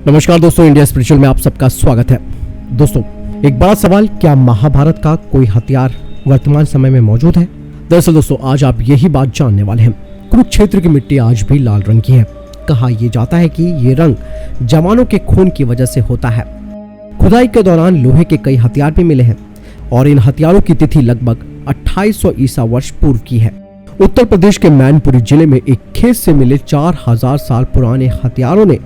नमस्कार दोस्तों, India spiritual में आप सबका स्वागत है। दोस्तों, एक बड़ा सवाल, क्या महाभारत का कोई हथियार वर्तमान समय में मौजूद है? दरअसल दोस्तों, आज आप यही बात जानने वाले हैं। कुरुक्षेत्र की मिट्टी आज भी लाल रंग की है। कहा यह जाता है कि ये रंग जवानों के खून की वजह से होता है। खुदाई के दौरान लोहे के कई हथियार भी मिले हैं और इन हथियारों की तिथि लगभग 2800 ईसा वर्ष पूर्व की है। उत्तर प्रदेश के मैनपुरी जिले में एक खेत से मिले 4000 साल पुराने हथियारों ने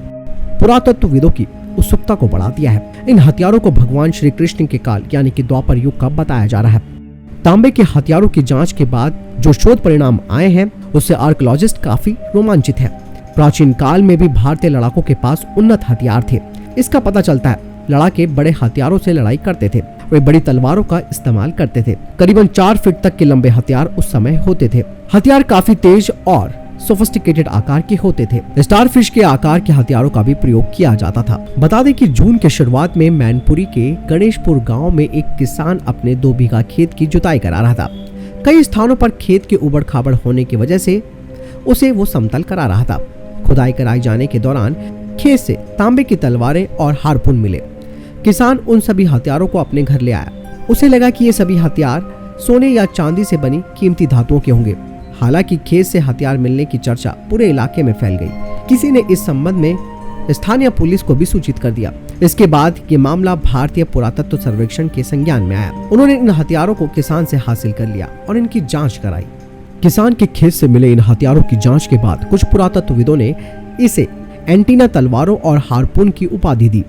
पुरातत्वविदों की उत्सुकता को बढ़ा दिया है। इन हथियारों को भगवान श्री कृष्ण के काल यानी कि द्वापर युग का बताया जा रहा है। तांबे के हथियारों की जांच के बाद जो शोध परिणाम आए हैं उससे आर्कियोलॉजिस्ट काफी रोमांचित है। प्राचीन काल में भी भारतीय लड़ाकों के पास उन्नत हथियार थे। इसका पता चलता है लड़ाके बड़े हथियारों से लड़ाई करते थे। वे बड़ी तलवारों का इस्तेमाल करते थे। करीबन 4 फीट तक के लंबे हथियार उस समय होते थे। हथियार काफी तेज और सोफिस्टिकेटेड आकार के होते थे। स्टारफिश के आकार के हथियारों का भी प्रयोग किया जाता था। बता दें कि जून के शुरुआत में मैनपुरी के गणेशपुर गांव में एक किसान अपने 2 बीघा खेत की जुताई करा रहा था। कई स्थानों पर खेत के उबड़ खाबड़ होने की वजह से उसे वो समतल करा रहा था। खुदाई कराए जाने के दौरान खेत से तांबे की तलवारें और हारपून मिले। किसान उन सभी हथियारों को अपने घर ले आया। उसे लगा कि ये सभी हथियार सोने या चांदी से बनी कीमती धातुओं के होंगे। हालांकि खेत से हथियार मिलने की चर्चा पूरे इलाके में फैल गई। किसी ने इस संबंध में स्थानीय पुलिस को भी सूचित कर दिया। इसके बाद ये मामला भारतीय पुरातत्व सर्वेक्षण के संज्ञान में आया। उन्होंने इन हथियारों को किसान से हासिल कर लिया और इनकी जांच कराई। किसान के खेत से मिले इन हथियारों की जांच के बाद कुछ पुरातत्वविदों ने इसे एंटीना तलवारों और हारपून की उपाधि दी।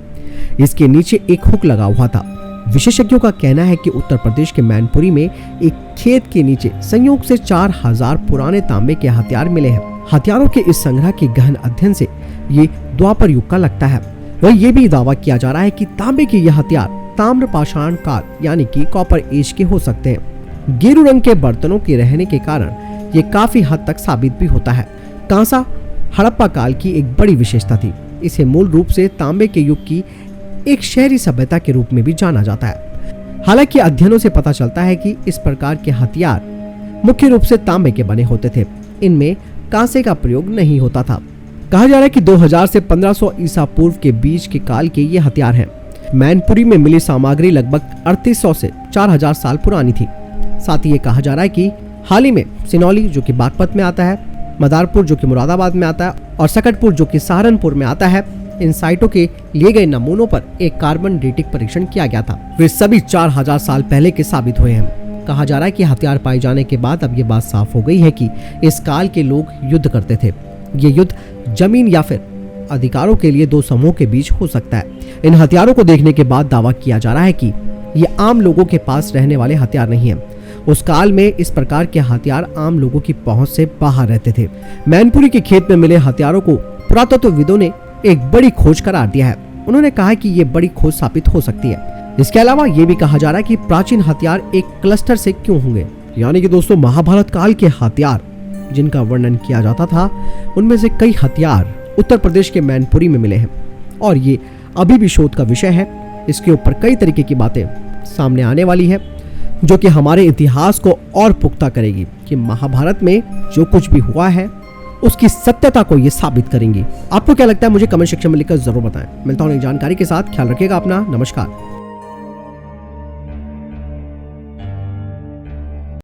इसके नीचे एक हुक लगा हुआ था। विशेषज्ञों का कहना है कि उत्तर प्रदेश के मैनपुरी में एक खेत के नीचे संयोग से 4000 पुराने तांबे के हथियार मिले हैं। हथियारों के इस संग्रह के गहन अध्ययन से ये द्वापर युग का लगता है। वही ये भी दावा किया जा रहा है कि तांबे के ये हथियार ताम्र पाषाण काल यानी कि कॉपर एज के हो सकते हैं। गेरू रंग के बर्तनों के रहने के कारण ये काफी हद तक साबित भी होता है। कांसा हड़प्पा काल की एक बड़ी विशेषता थी। इसे मूल रूप से तांबे के युग की एक शहरी सभ्यता के रूप में भी जाना जाता है। हालांकि अध्ययनों से पता चलता है कि इस प्रकार के हथियार मुख्य रूप से तांबे के बने होते थे। इनमें कांसे का प्रयोग नहीं होता था। कहा जा रहा है कि 2000 से 1500 ईसा पूर्व के बीच के काल के ये हथियार हैं। मैनपुरी में मिली सामग्री लगभग 3800 से 4000 साल पुरानी थी। साथ ही ये कहा जा रहा है कि हाल ही में सिनौली जो कि बागपत में आता है, मदारपुर जो कि मुरादाबाद में आता है और सकटपुर जो कि सहारनपुर में आता है, इन साइटों के लिए गए नमूनों पर एक कार्बन डेटिंग परीक्षण किया गया था। वे सभी 4000 साल पहले के साबित हुए हैं। कहा जा रहा है कि हथियार पाए जाने के बाद अब ये बात साफ हो गई है कि इस काल के लोग युद्ध करते थे। ये युद्ध जमीन या फिर अधिकारों के लिए 2 समूहों के बीच हो सकता है। इन हथियारों को देखने के बाद दावा किया जा रहा है कि ये आम लोगों के पास रहने वाले हथियार नहीं है। उस काल में इस प्रकार के हथियार आम लोगों की पहुंच से बाहर रहते थे। मैनपुरी के खेत में मिले हथियारों को पुरातत्वविदों ने एक बड़ी खोज करार दिया है। उन्होंने कहा कि ये बड़ी खोज साबित हो सकती है। इसके अलावा ये भी कहा जा रहा है कि प्राचीन हथियार एक क्लस्टर से क्यों होंगे। यानी कि दोस्तों, महाभारत काल के हथियार जिनका वर्णन किया जाता था उनमें से कई हथियार उत्तर प्रदेश के मैनपुरी में मिले हैं और ये अभी भी शोध का विषय है। इसके ऊपर कई तरीके की बातें सामने आने वाली है जो कि हमारे इतिहास को और पुख्ता करेगी कि महाभारत में जो कुछ भी हुआ है उसकी सत्यता को ये साबित करेंगी। आपको क्या लगता है मुझे कमेंट सेक्शन में लिखकर जरूर बताएं। मिलता हूं नई जानकारी के साथ। ख्याल रखिएगा अपना। नमस्कार।